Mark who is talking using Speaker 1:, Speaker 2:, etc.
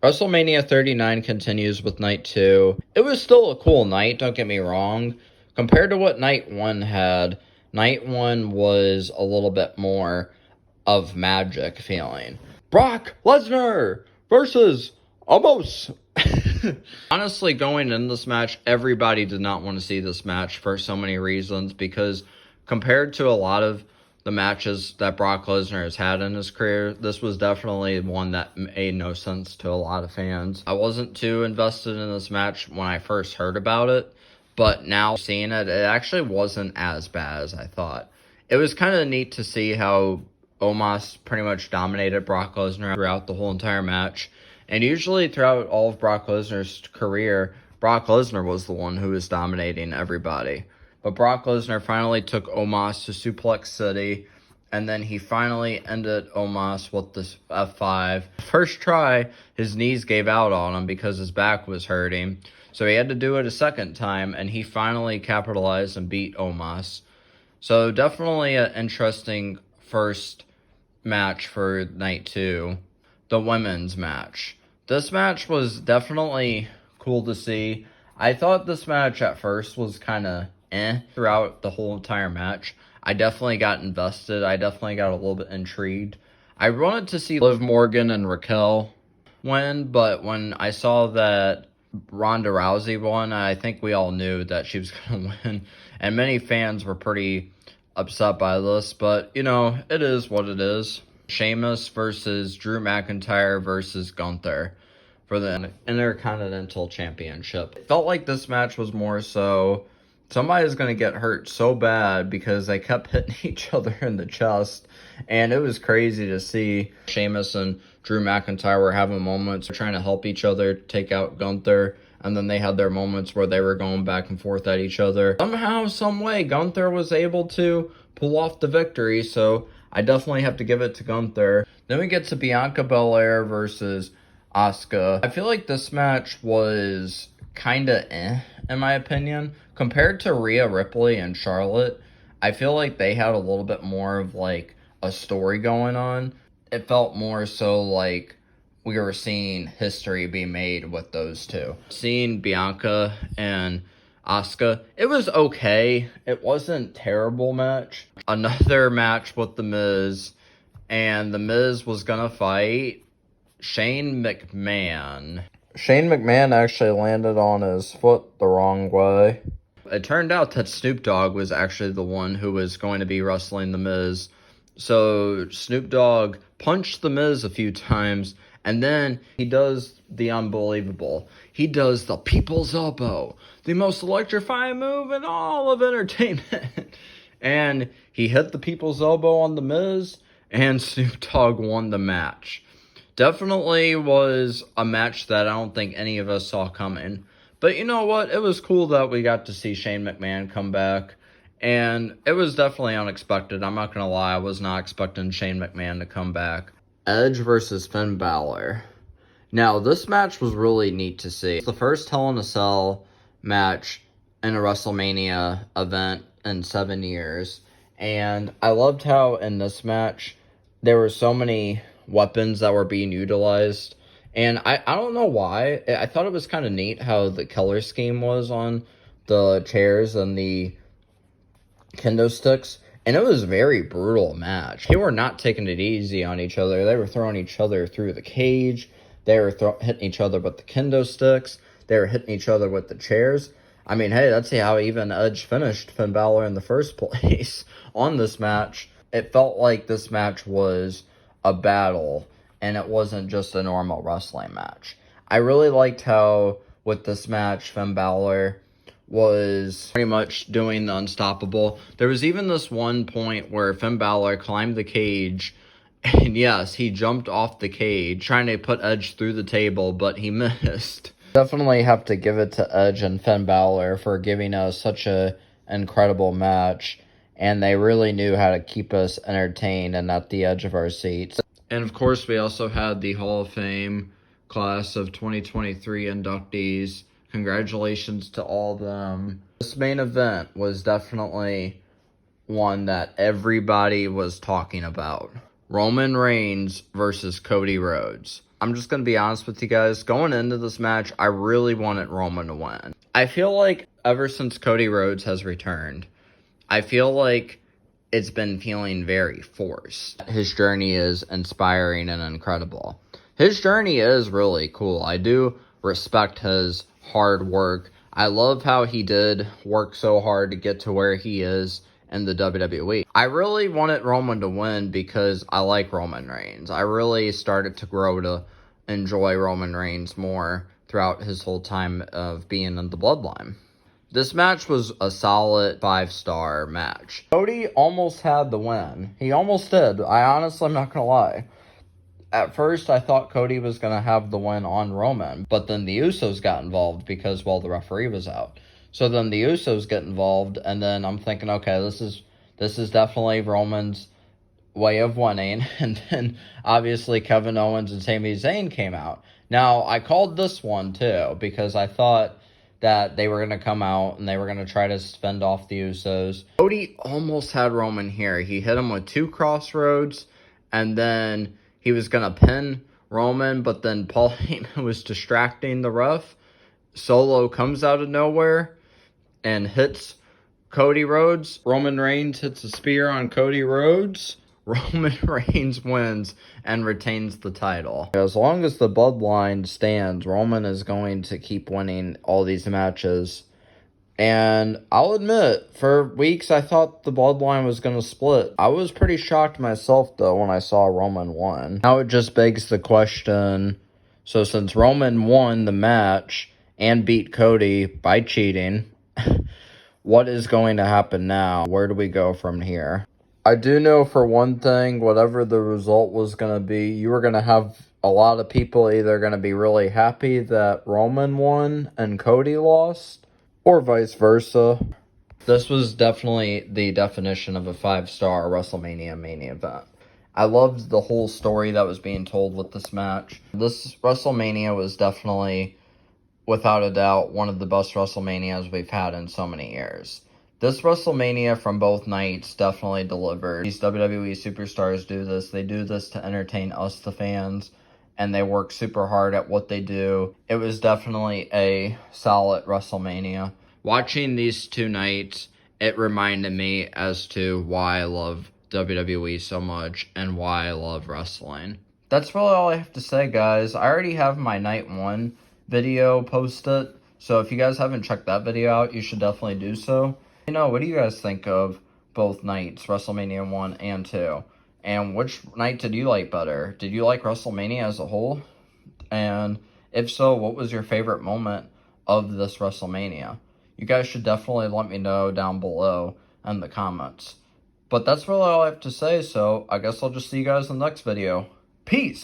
Speaker 1: WrestleMania 39 continues with night 2. It was still a cool night, don't get me wrong. Compared to what night 1 had, night 1 was a little bit more of magic feeling. Brock Lesnar versus Omos. Honestly, going in this match, everybody did not want to see this match for so many reasons, because compared to a lot of the matches that Brock Lesnar has had in his career, this was definitely one that made no sense to a lot of fans. I wasn't too invested in this match when I first heard about it, but now seeing it, it actually wasn't as bad as I thought. It was kind of neat to see how Omos pretty much dominated Brock Lesnar throughout the whole entire match. And usually throughout all of Brock Lesnar's career, Brock Lesnar was the one who was dominating everybody. But Brock Lesnar finally took Omos to Suplex City, and then he finally ended Omos with this F5. First try, his knees gave out on him because his back was hurting. So he had to do it a second time, and he finally capitalized and beat Omos. So definitely an interesting first match for night 2. The women's match. This match was definitely cool to see. I thought this match at first was kind of throughout the whole entire match. I definitely got invested. I definitely got a little bit intrigued. I wanted to see Liv Morgan and Raquel win, but when I saw that Ronda Rousey won, I think we all knew that she was going to win. And many fans were pretty upset by this, but, you know, it is what it is. Sheamus versus Drew McIntyre versus Gunther for the Intercontinental Championship. It felt like this match was more so somebody's going to get hurt so bad because they kept hitting each other in the chest. And it was crazy to see Sheamus and Drew McIntyre were having moments trying to help each other take out Gunther. And then they had their moments where they were going back and forth at each other. Somehow, some way, Gunther was able to pull off the victory. So I definitely have to give it to Gunther. Then we get to Bianca Belair versus Asuka. I feel like this match was kind of in my opinion. Compared to Rhea Ripley and Charlotte, I feel like they had a little bit more of like a story going on. It felt more so like we were seeing history be made with those two. Seeing Bianca and Asuka, it was okay. It wasn't a terrible match. Another match with The Miz, and The Miz was gonna fight Shane McMahon. Shane McMahon actually landed on his foot the wrong way. It turned out that Snoop Dogg was actually the one who was going to be wrestling The Miz. So Snoop Dogg punched The Miz a few times, and then he does the unbelievable. He does the People's Elbow, the most electrifying move in all of entertainment. And he hit the People's Elbow on The Miz, and Snoop Dogg won the match. Definitely was a match that I don't think any of us saw coming. But you know what? It was cool that we got to see Shane McMahon come back. And it was definitely unexpected. I'm not going to lie. I was not expecting Shane McMahon to come back. Edge versus Finn Balor. Now, this match was really neat to see. It's the first Hell in a Cell match in a WrestleMania event in 7 years. And I loved how in this match, there were so many weapons that were being utilized. And I don't know why. I thought it was kind of neat how the color scheme was on the chairs and the kendo sticks. And it was a very brutal match. They were not taking it easy on each other. They were throwing each other through the cage. They were hitting each other with the kendo sticks. They were hitting each other with the chairs. I mean, hey, that's how even Edge finished Finn Balor in the first place on this match. It felt like this match was a battle, and it wasn't just a normal wrestling match. I really liked how, with this match, Finn Balor was pretty much doing the unstoppable. There was even this one point where Finn Balor climbed the cage, and yes, he jumped off the cage, trying to put Edge through the table, but he missed. Definitely have to give it to Edge and Finn Balor for giving us such an incredible match, and they really knew how to keep us entertained and at the edge of our seats. And of course, we also had the Hall of Fame class of 2023 inductees. Congratulations to all of them. This main event was definitely one that everybody was talking about. Roman Reigns versus Cody Rhodes. I'm just going to be honest with you guys. Going into this match, I really wanted Roman to win. I feel like ever since Cody Rhodes has returned, I feel like it's been feeling very forced. His journey is inspiring and incredible. His journey is really cool. I do respect his hard work. I love how he did work so hard to get to where he is in the WWE. I really wanted Roman to win because I like Roman Reigns. I really started to grow to enjoy Roman Reigns more throughout his whole time of being in the Bloodline. This match was a solid 5-star match. Cody almost had the win. He almost did. I honestly am not going to lie. At first, I thought Cody was going to have the win on Roman, but then the Usos got involved because, well, the referee was out. So then the Usos get involved, and then I'm thinking, okay, this is definitely Roman's way of winning. And then, obviously, Kevin Owens and Sami Zayn came out. Now, I called this one, too, because I thought that they were going to come out and they were going to try to fend off the Usos. Cody almost had Roman here. He hit him with 2 crossroads, and then he was going to pin Roman, but then Paul Heyman was distracting the ref. Solo comes out of nowhere and hits Cody Rhodes. Roman Reigns hits a spear on Cody Rhodes. Roman Reigns wins and retains the title. As long as the Bloodline stands, Roman is going to keep winning all these matches. And I'll admit, for weeks I thought the Bloodline was going to split. I was pretty shocked myself, though, when I saw Roman won. Now it just begs the question, so since Roman won the match and beat Cody by cheating, what is going to happen now? Where do we go from here? I do know for one thing, whatever the result was going to be, you were going to have a lot of people either going to be really happy that Roman won and Cody lost, or vice versa. This was definitely the definition of a 5-star WrestleMania main event. I loved the whole story that was being told with this match. This WrestleMania was definitely, without a doubt, one of the best WrestleManias we've had in so many years. This WrestleMania from both nights definitely delivered. These WWE superstars do this. They do this to entertain us, the fans, and they work super hard at what they do. It was definitely a solid WrestleMania. Watching these 2 nights, it reminded me as to why I love WWE so much and why I love wrestling. That's really all I have to say, guys. I already have my night 1 video posted, so if you guys haven't checked that video out, you should definitely do so. What do you guys think of both nights, WrestleMania 1 and 2? And which night did you like better? Did you like WrestleMania as a whole? And if so, what was your favorite moment of this WrestleMania? You guys should definitely let me know down below in the comments. But that's really all I have to say, so I guess I'll just see you guys in the next video. Peace!